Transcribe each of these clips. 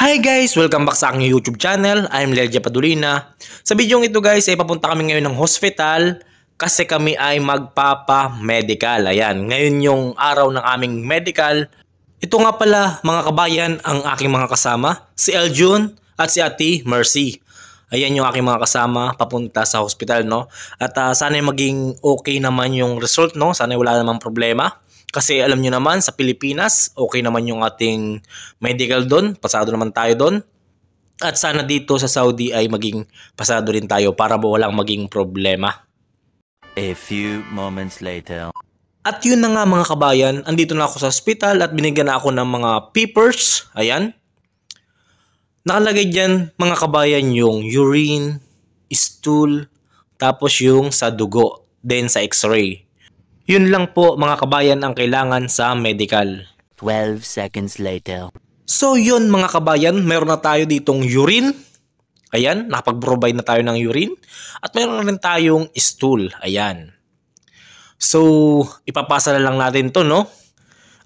Hi guys! Welcome back sa aking YouTube channel. I'm Lelja Padulina. Sa video ito guys ay papunta kami ngayon ng hospital kasi kami ay magpapa-medical. Ayan, ngayon yung araw ng aming medical. Ito nga pala mga kabayan ang aking mga kasama, si Eljun at si Ate Mercy. Ayan yung aking mga kasama papunta sa hospital, no? At sana maging okay naman yung result, no? Sana wala namang problema. Kasi alam nyo naman, sa Pilipinas, okay naman yung ating medical doon. Pasado naman tayo doon. At sana dito sa Saudi ay maging pasado rin tayo para walang maging problema. A few moments later. At yun na nga mga kabayan, andito na ako sa hospital at binigyan na ako ng mga papers. Ayan. Nakalagay dyan mga kabayan yung urine, stool, tapos yung sa dugo, then sa x-ray. Yun lang po mga kabayan ang kailangan sa medical. 12 seconds later. So yun mga kabayan, meron na tayo ditong urine. Ayan, nakapag-provide na tayo ng urine. At meron na rin tayong stool. Ayan. So, ipapasa na lang natin to, no?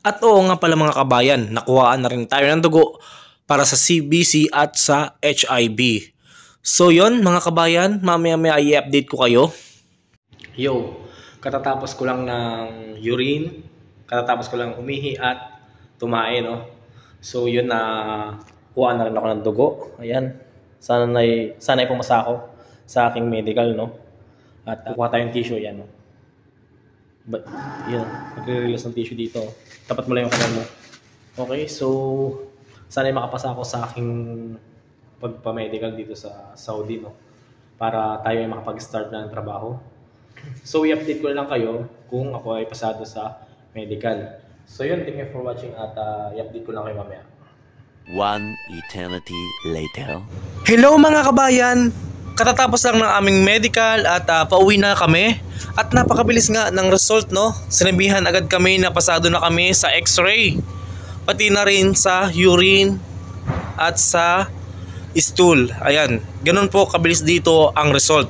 At oo nga pala mga kabayan, nakuhaan na rin tayo ng dugo para sa CBC at sa HIV. So yun mga kabayan, mamaya i-update ko kayo. Yo! Katatapos ko lang ng urine, katatapos ko lang umihi at tumae, no? So yun na, kuha na rin ako ng dugo. Ayan, sana ay pumasa ako sa aking medical, no? At kuha tayong tissue, yan, no? But, yun, nagre-release ng tissue dito. Tapat mo lang yung kanan mo. Okay, so sana ay makapasa ako sa aking pagpa-medical dito sa Saudi, no? Para tayo ay makapag-start na ng trabaho. So, i-update ko lang kayo kung ako ay pasado sa medical. So, yun. Thank you for watching at i-update ko lang kayo mamaya. One eternity later. Hello mga kabayan! Katatapos lang ng aming medical at pauwi na kami. At napakabilis nga ng result, no? Sinabihan agad kami na pasado na kami sa x-ray. Pati na rin sa urine at sa stool. Ayan. Ganun po kabilis dito ang result.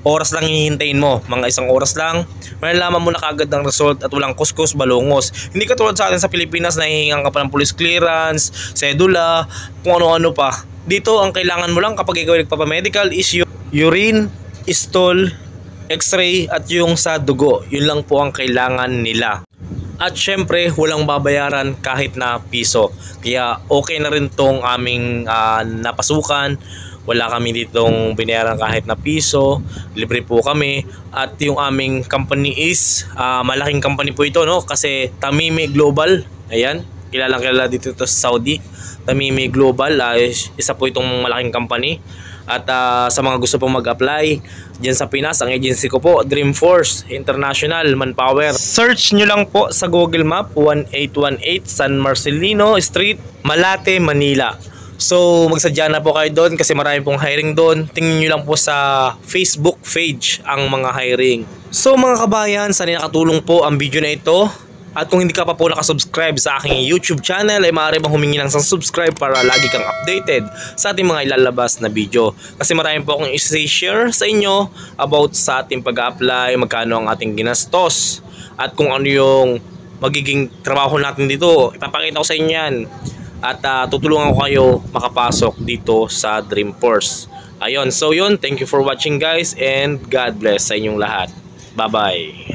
Oras lang hihintayin mo, mga isang oras lang, malalaman mo na kaagad ng result at walang kuskus balungos. Hindi katulad sa atin sa Pilipinas na hihingan ka pa ng police clearance, sedula, kung ano-ano pa. Dito ang kailangan mo lang kapag ikaw nagpapamedical is yung urine, stool, x-ray at yung sa dugo. Yun lang po ang kailangan nila. At syempre walang babayaran kahit na piso. Kaya okay na rin tong aming napasukan. Wala kami ditong binayaran kahit na piso, libre po kami. At yung aming company is malaking company po ito, no? Kasi Tamimi Global. Ayan, kilala dito sa Saudi. Tamimi Global, isa po itong malaking company. At sa mga gusto pong mag-apply diyan sa Pinas, ang agency ko po, Dreamforce International Manpower. Search nyo lang po sa Google Map, 1818 San Marcelino Street, Malate, Manila. So magsadya na po kayo doon kasi marami pong hiring doon. Tingnan nyo lang po sa Facebook page ang mga hiring. So mga kabayan, sana nakatulong po ang video na ito. At kung hindi ka pa po nakasubscribe sa aking YouTube channel ay maaari bang humingi ng subscribe para lagi kang updated sa ating mga ilalabas na video. Kasi marami po akong i-share sa inyo about sa ating pag-apply, magkano ang ating ginastos, at kung ano yung magiging trabaho natin dito. Ipapakita ko sa inyo yan. At tutulungan ko kayo makapasok dito sa Dreamforce. Ayun, so yun, thank you for watching guys and God bless sa inyong lahat. Bye-bye.